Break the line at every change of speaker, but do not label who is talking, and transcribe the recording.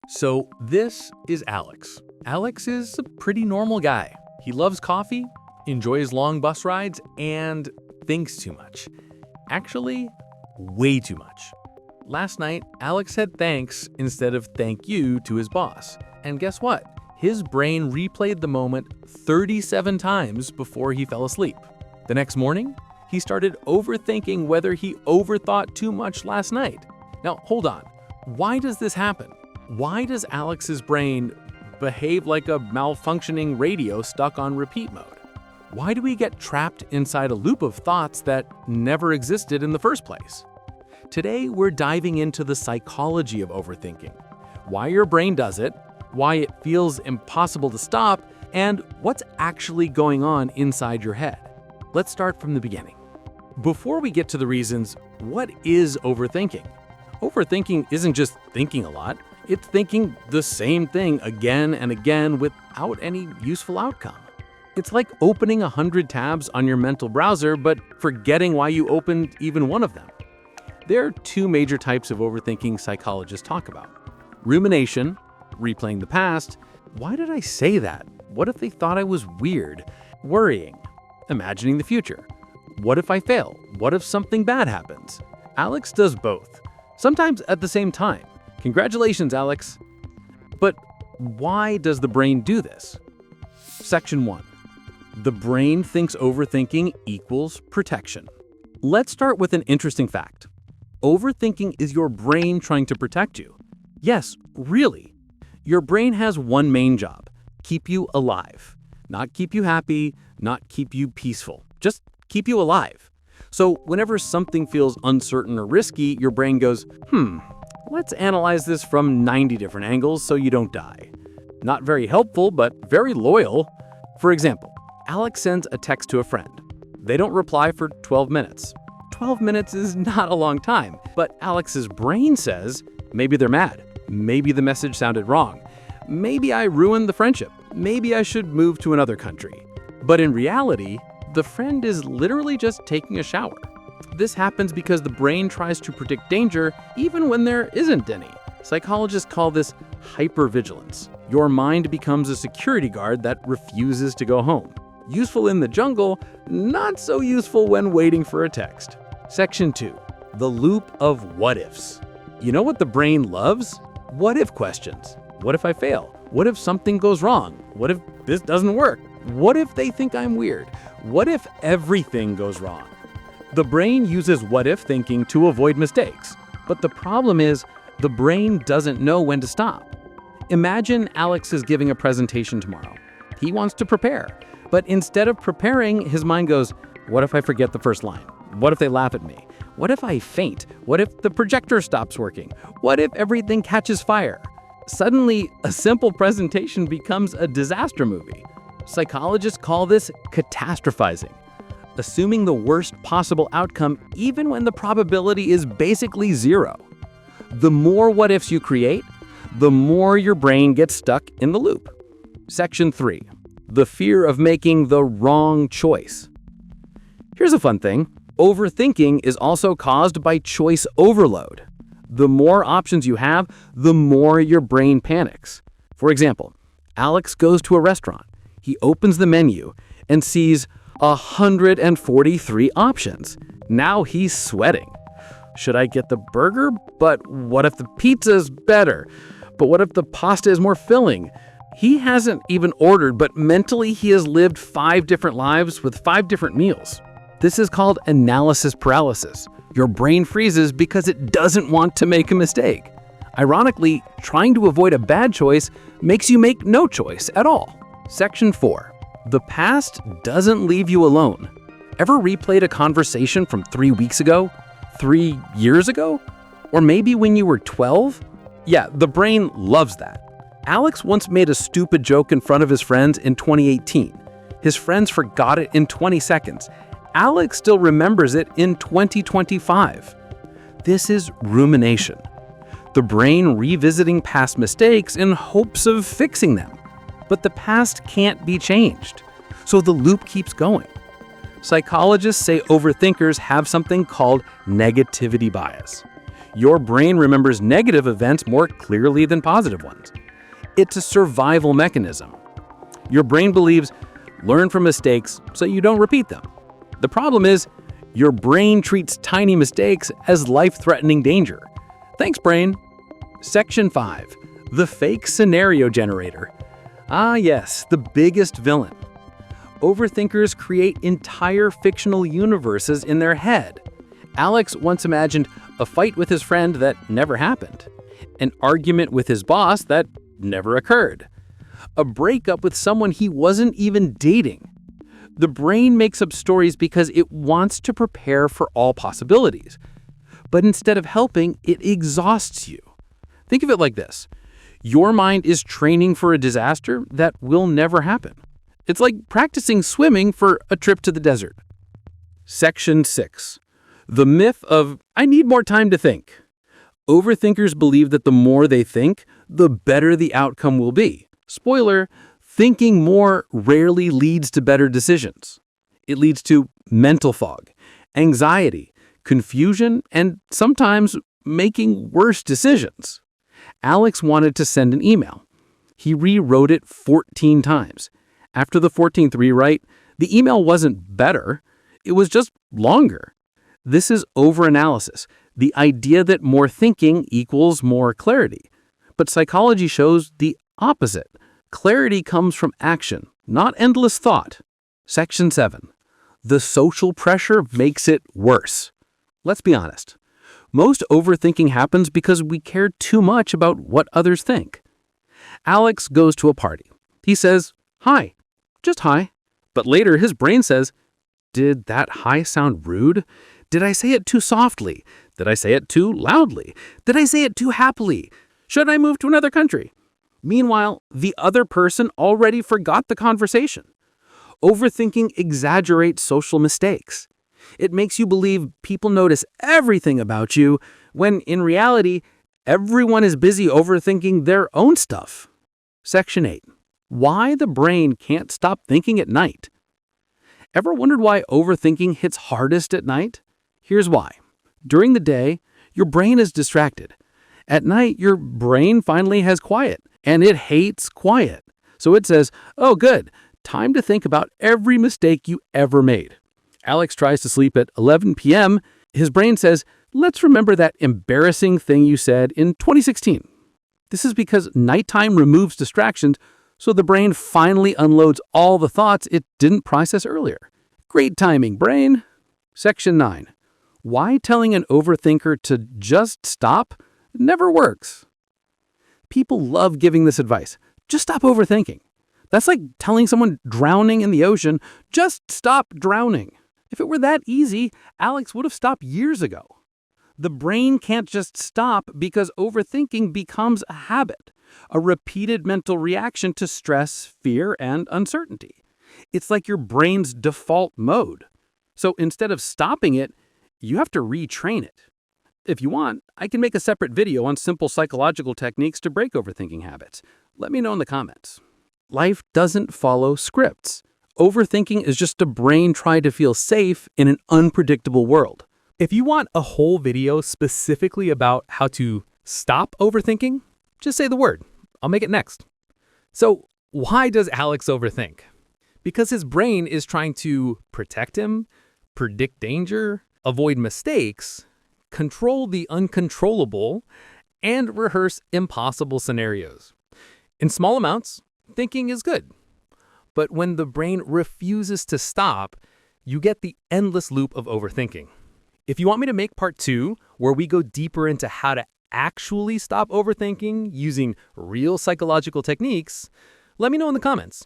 So this is Alex. Alex is a pretty normal guy. He loves coffee, enjoys long bus rides, and thinks too much. Actually, way too much. Last night, Alex said thanks instead of thank you to his boss. And guess what? His brain replayed the moment 37 times before he fell asleep. The next morning, he started overthinking whether he overthought too much last night. Now, hold on. Why does this happen? Why does Alex's brain behave like a malfunctioning radio stuck on repeat mode? Why do we get trapped inside a loop of thoughts that never existed in the first place? Today, we're diving into the psychology of overthinking, why your brain does it, why it feels impossible to stop, and what's actually going on inside your head. Let's start from the beginning. Before we get to the reasons, what is overthinking? Overthinking isn't just thinking a lot, it's thinking the same thing again and again without any useful outcome. It's like opening 100 tabs on your mental browser, but forgetting why you opened even one of them. There are two major types of overthinking psychologists talk about. Rumination, replaying the past. Why did I say that? What if they thought I was weird? Worrying, imagining the future. What if I fail? What if something bad happens? Alex does both, sometimes at the same time. Congratulations, Alex. But why does the brain do this? Section 1. The brain thinks overthinking equals protection. Let's start with an interesting fact. Overthinking is your brain trying to protect you. Yes, really. Your brain has one main job: keep you alive. Not keep you happy, not keep you peaceful. Just keep you alive. So whenever something feels uncertain or risky, your brain goes, let's analyze this from 90 different angles so you don't die. Not very helpful, but very loyal. For example, Alex sends a text to a friend. They don't reply for 12 minutes. 12 minutes is not a long time, but Alex's brain says, maybe they're mad. Maybe the message sounded wrong. Maybe I ruined the friendship. Maybe I should move to another country. But in reality, the friend is literally just taking a shower. This happens because the brain tries to predict danger even when there isn't any. Psychologists call this hypervigilance. Your mind becomes a security guard that refuses to go home. Useful in the jungle, not so useful when waiting for a text. Section 2. The loop of what-ifs. You know what the brain loves? What-if questions. What if I fail? What if something goes wrong? What if this doesn't work? What if they think I'm weird? What if everything goes wrong? The brain uses what-if thinking to avoid mistakes. But the problem is, the brain doesn't know when to stop. Imagine Alex is giving a presentation tomorrow. He wants to prepare. But instead of preparing, his mind goes, what if I forget the first line? What if they laugh at me? What if I faint? What if the projector stops working? What if everything catches fire? Suddenly, a simple presentation becomes a disaster movie. Psychologists call this catastrophizing, assuming the worst possible outcome even when the probability is basically zero. The more what-ifs you create, the more your brain gets stuck in the loop. Section 3. The fear of making the wrong choice. Here's a fun thing. Overthinking is also caused by choice overload. The more options you have, the more your brain panics. For example, Alex goes to a restaurant. He opens the menu and sees 143 options. Now he's sweating. Should I get the burger? But what if the pizza's better? But what if the pasta is more filling? He hasn't even ordered, but mentally he has lived 5 different lives with 5 different meals. This is called analysis paralysis. Your brain freezes because it doesn't want to make a mistake. Ironically, trying to avoid a bad choice makes you make no choice at all. Section 4. The past doesn't leave you alone. Ever replayed a conversation from 3 weeks ago? 3 years ago? Or maybe when you were 12? Yeah, the brain loves that. Alex once made a stupid joke in front of his friends in 2018. His friends forgot it in 20 seconds. Alex still remembers it in 2025. This is rumination. The brain revisiting past mistakes in hopes of fixing them. But the past can't be changed, so the loop keeps going. Psychologists say overthinkers have something called negativity bias. Your brain remembers negative events more clearly than positive ones. It's a survival mechanism. Your brain believes, learn from mistakes so you don't repeat them. The problem is, your brain treats tiny mistakes as life-threatening danger. Thanks, brain. Section 5. The fake scenario generator. Ah yes, the biggest villain. Overthinkers create entire fictional universes in their head. Alex once imagined a fight with his friend that never happened, an argument with his boss that never occurred, a breakup with someone he wasn't even dating. The brain makes up stories because it wants to prepare for all possibilities. But instead of helping, it exhausts you. Think of it like this. Your mind is training for a disaster that will never happen. It's like practicing swimming for a trip to the desert. Section 6. The myth of, I need more time to think. Overthinkers believe that the more they think, the better the outcome will be. Spoiler, thinking more rarely leads to better decisions. It leads to mental fog, anxiety, confusion, and sometimes making worse decisions. Alex wanted to send an email. He rewrote it 14 times. After the 14th rewrite, the email wasn't better, it was just longer. This is overanalysis, the idea that more thinking equals more clarity. But psychology shows the opposite. Clarity comes from action, not endless thought. Section 7. The social pressure makes it worse. Let's be honest. Most overthinking happens because we care too much about what others think. Alex goes to a party. He says, hi, just hi. But later his brain says, did that hi sound rude? Did I say it too softly? Did I say it too loudly? Did I say it too happily? Should I move to another country? Meanwhile, the other person already forgot the conversation. Overthinking exaggerates social mistakes. It makes you believe people notice everything about you, when in reality, everyone is busy overthinking their own stuff. Section 8. Why the brain can't stop thinking at night. Ever wondered why overthinking hits hardest at night? Here's why. During the day, your brain is distracted. At night, your brain finally has quiet, and it hates quiet. So it says, oh good, time to think about every mistake you ever made. Alex tries to sleep at 11 p.m. His brain says, let's remember that embarrassing thing you said in 2016. This is because nighttime removes distractions, so the brain finally unloads all the thoughts it didn't process earlier. Great timing, brain. Section 9. Why telling an overthinker to just stop never works. People love giving this advice. Just stop overthinking. That's like telling someone drowning in the ocean, just stop drowning. If it were that easy, Alex would have stopped years ago. The brain can't just stop because overthinking becomes a habit, a repeated mental reaction to stress, fear, and uncertainty. It's like your brain's default mode. So instead of stopping it, you have to retrain it. If you want, I can make a separate video on simple psychological techniques to break overthinking habits. Let me know in the comments. Life doesn't follow scripts. Overthinking is just a brain trying to feel safe in an unpredictable world.
If you want a whole video specifically about how to stop overthinking, just say the word. I'll make it next. So why does Alex overthink? Because his brain is trying to protect him, predict danger, avoid mistakes, control the uncontrollable, and rehearse impossible scenarios. In small amounts, thinking is good. But when the brain refuses to stop, you get the endless loop of overthinking. If you want me to make part 2, where we go deeper into how to actually stop overthinking using real psychological techniques, let me know in the comments.